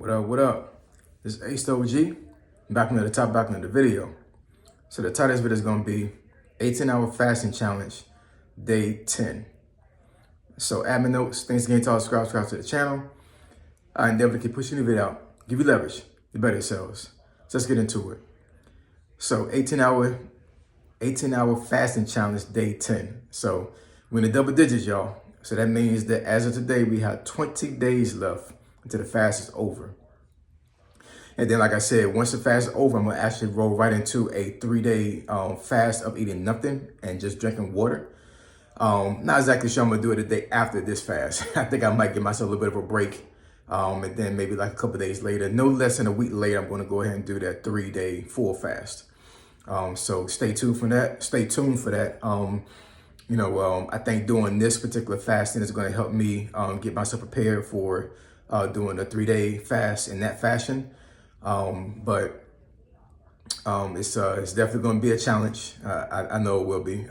What up, what up? This is Ace OG, back into the top, back into the video. So the title of this video is gonna be 18-hour fasting challenge, day 10. So admin notes, thanks again to all subscribe to the channel. I endeavor to keep pushing the video out, give you leverage, to better yourselves. So let's get into it. So 18-hour fasting challenge, day 10. So we're in the double digits, y'all. So that means that as of today, we have 20 days left until the fast is over. And then, like I said, once the fast is over, I'm gonna actually roll right into a 3-day fast of eating nothing and just drinking water. Not exactly sure I'm gonna do it the day after this fast. I think I might give myself a little bit of a break. And then maybe like a couple days later, no less than a week later, I'm gonna go ahead and do that 3-day full fast. So stay tuned for that. I think doing this particular fasting is going to help me get myself prepared for doing a 3-day fast in that fashion. But it's definitely going to be a challenge. I know it will be.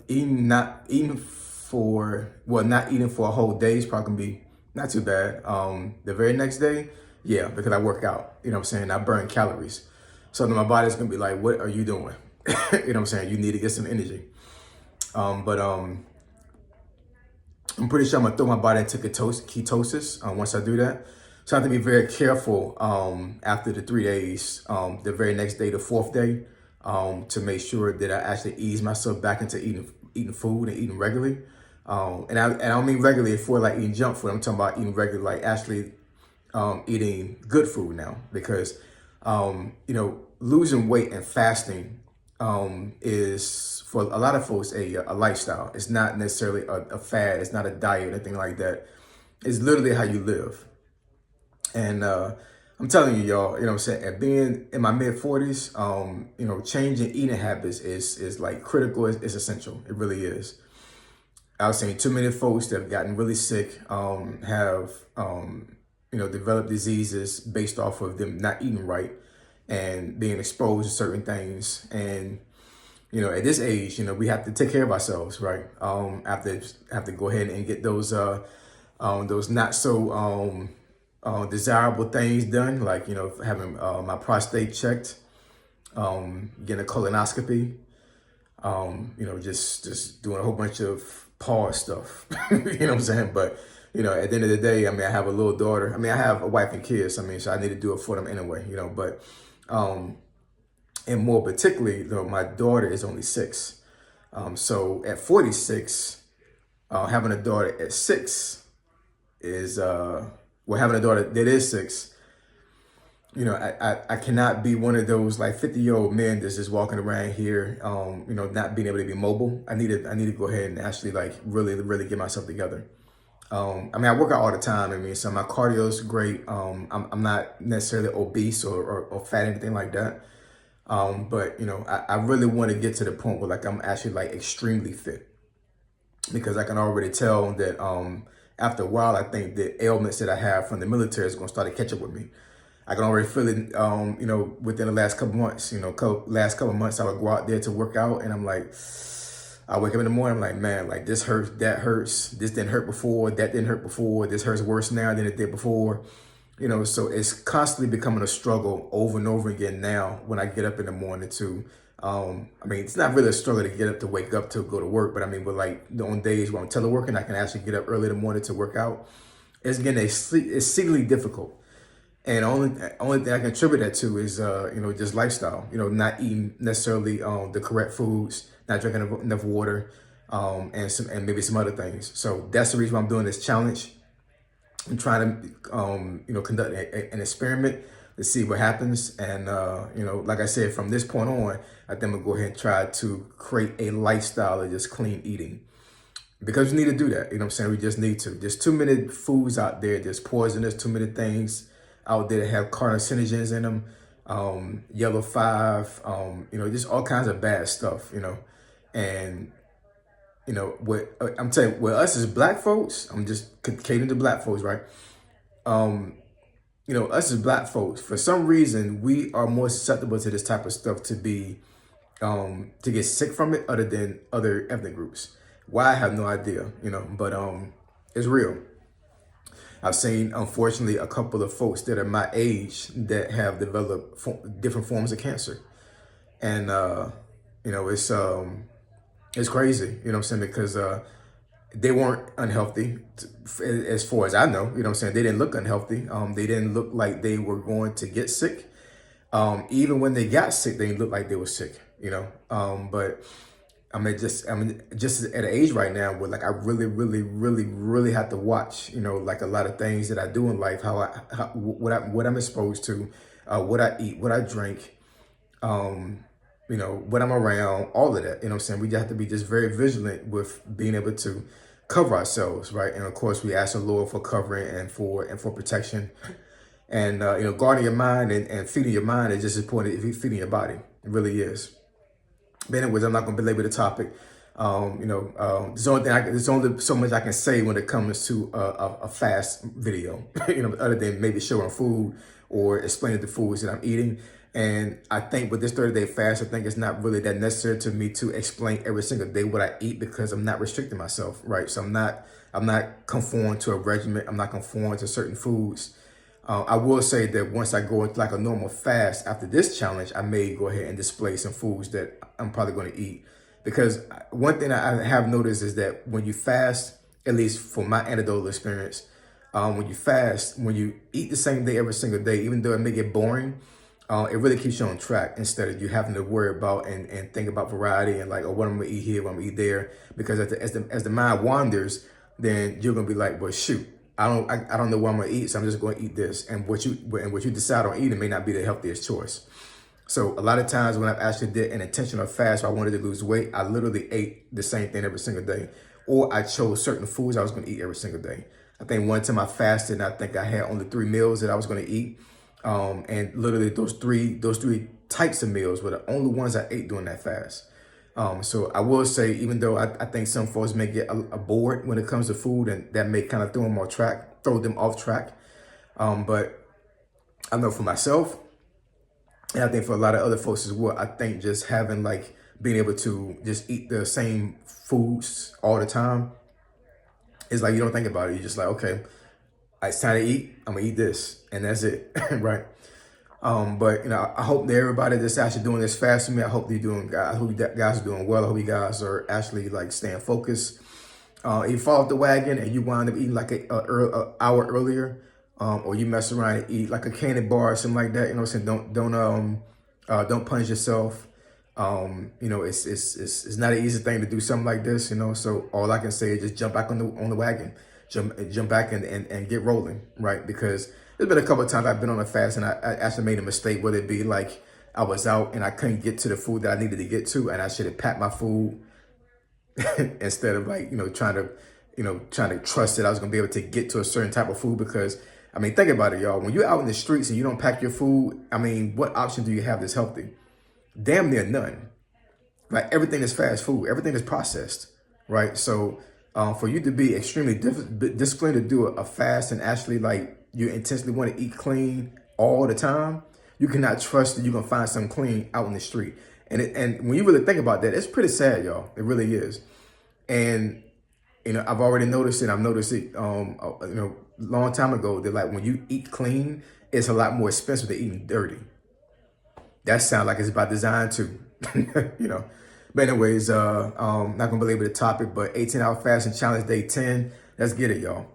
Not eating for a whole day is probably going to be not too bad. The very next day, yeah, because I work out. You know what I'm saying? I burn calories. So then my body's going to be like, what are you doing? You know what I'm saying? You need to get some energy. I'm pretty sure I'm gonna throw my body into ketosis once I do that. So I have to be very careful after the 3 days, the very next day, the 4th day, to make sure that I actually ease myself back into eating food and eating regularly. And I don't mean regularly for like eating junk food. I'm talking about eating regularly, like actually eating good food now, because losing weight and fasting is for a lot of folks a lifestyle. It's not necessarily a fad. It's not a diet or anything like that. It's literally how you live. And I'm telling you, y'all, you know what I'm saying, at being in my mid 40s, changing eating habits is like critical. It's essential. It really is. I was saying too many folks that have gotten really sick have developed diseases based off of them not eating right and being exposed to certain things. And at this age, we have to take care of ourselves, right? Have to go ahead and get those not so desirable things done, like having my prostate checked, getting a colonoscopy, just doing a whole bunch of pause stuff. You know what I'm saying? But at the end of the day, I mean, I have a little daughter. I mean, I have a wife and kids. I mean, so I need to do it for them anyway. But and more particularly, my daughter is only 6. So at 46, having a daughter at 6 is, having a daughter that is 6, I cannot be one of those like 50-year-old men that's just walking around here, not being able to be mobile. I need to go ahead and actually like really, really get myself together. I work out all the time. I mean, so my cardio is great. I'm not necessarily obese or fat, anything like that. But I really want to get to the point where like I'm actually like extremely fit, because I can already tell that after a while, I think the ailments that I have from the military is going to start to catch up with me. I can already feel it, within the last couple months. Last couple months, I would go out there to work out, and I'm like, I wake up in the morning, I'm like, man, like this hurts, that hurts, this didn't hurt before, that didn't hurt before, this hurts worse now than it did before. So it's constantly becoming a struggle over and over again now when I get up in the morning to, it's not really a struggle to get up, to wake up, to go to work, but but like on days where I'm teleworking, I can actually get up early in the morning to work out. It's exceedingly difficult. And only thing I can attribute that to is, just lifestyle, not eating necessarily the correct foods, not drinking enough water, and maybe some other things. So that's the reason why I'm doing this challenge. I'm trying to, conduct an experiment to see what happens. And, like I said, from this point on, I think I'm gonna go ahead and try to create a lifestyle of just clean eating, because we need to do that. You know what I'm saying? We just need to. There's too many foods out there. There's poisonous, too many things out there that have carcinogens in them, yellow 5, just all kinds of bad stuff, and what I'm telling you, with us as black folks, I'm just catering to black folks, right? Us as black folks, for some reason, we are more susceptible to this type of stuff to get sick from it, other than other ethnic groups. Why, I have no idea, but it's real. I've seen, unfortunately, a couple of folks that are my age that have developed different forms of cancer. And, it's crazy, you know what I'm saying? Because they weren't unhealthy as far as I know, you know what I'm saying? They didn't look unhealthy. They didn't look like they were going to get sick. Even when they got sick, they didn't look like they were sick, you know? But just at an age right now where like I really, really, really, really have to watch, you know, like a lot of things that I do in life, what I'm exposed to, what I eat, what I drink, you know, what I'm around, all of that, you know what I'm saying? We have to be just very vigilant with being able to cover ourselves, right? And of course we ask the Lord for covering and for protection. And, guarding your mind and feeding your mind is just as important as feeding your body. It really is. But anyways, I'm not going to belabor the topic. There's only so much I can say when it comes to a fast video, other than maybe showing food or explaining the foods that I'm eating. And I think with this 30-day fast, I think it's not really that necessary to me to explain every single day what I eat because I'm not restricting myself, right? So I'm not conforming to a regimen. I'm not conforming to certain foods. I will say that once I go into like a normal fast after this challenge, I may go ahead and display some foods that I'm probably going to eat. Because one thing I have noticed is that when you fast, at least for my anecdotal experience, when you eat the same day every single day, even though it may get boring, it really keeps you on track instead of you having to worry about and think about variety and like, oh, what I'm gonna eat here, what I'm gonna eat there. Because as the mind wanders, then you're gonna be like, well, shoot, I don't know what I'm gonna eat, so I'm just gonna eat this. And what you decide on eating may not be the healthiest choice. So a lot of times when I've actually did an intentional fast, where I wanted to lose weight, I literally ate the same thing every single day, or I chose certain foods I was gonna eat every single day. I think one time I fasted and I think I had only 3 meals that I was gonna eat. And literally those three types of meals were the only ones I ate during that fast. So I will say, even though I think some folks may get a bored when it comes to food, and that may kind of throw them off track. But I know for myself, and I think for a lot of other folks as well, I think just having like being able to just eat the same foods all the time is like, you don't think about it. You're just like, okay, it's time to eat. I'm gonna eat this, and that's it, right? But I hope that everybody that's actually doing this fast with me, I hope you guys are doing well. I hope you guys are actually like staying focused. If you fall off the wagon and you wind up eating like a hour earlier, or you mess around and eat like a candy bar or something like that, don't punish yourself. It's not an easy thing to do something like this, So all I can say is just jump back on the wagon. Jump back and get rolling, right? Because there's been a couple of times I've been on a fast and I actually made a mistake, whether it be like I was out and I couldn't get to the food that I needed to get to, and I should have packed my food instead of like, trying to trust that I was gonna be able to get to a certain type of food. Because think about it, y'all. When you're out in the streets and you don't pack your food, what option do you have that's healthy? Damn near none. Like everything is fast food, everything is processed, right? So for you to be extremely disciplined to do a fast and actually like you intentionally want to eat clean all the time, you cannot trust that you're gonna find something clean out in the street. And when you really think about that, it's pretty sad, y'all. It really is. And I've already noticed it. I've noticed it, long time ago that like when you eat clean, it's a lot more expensive than eating dirty. That sounds like it's by design too, But anyways, not gonna belabor the topic, but 18-hour fasting challenge day 10. Let's get it, y'all.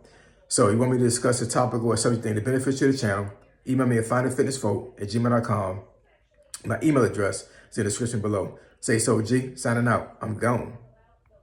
So you want me to discuss the topic or something that benefits you to the channel? Email me at findingfitnessfolk@gmail.com. My email address is in the description below. Say so, G. Signing out. I'm gone.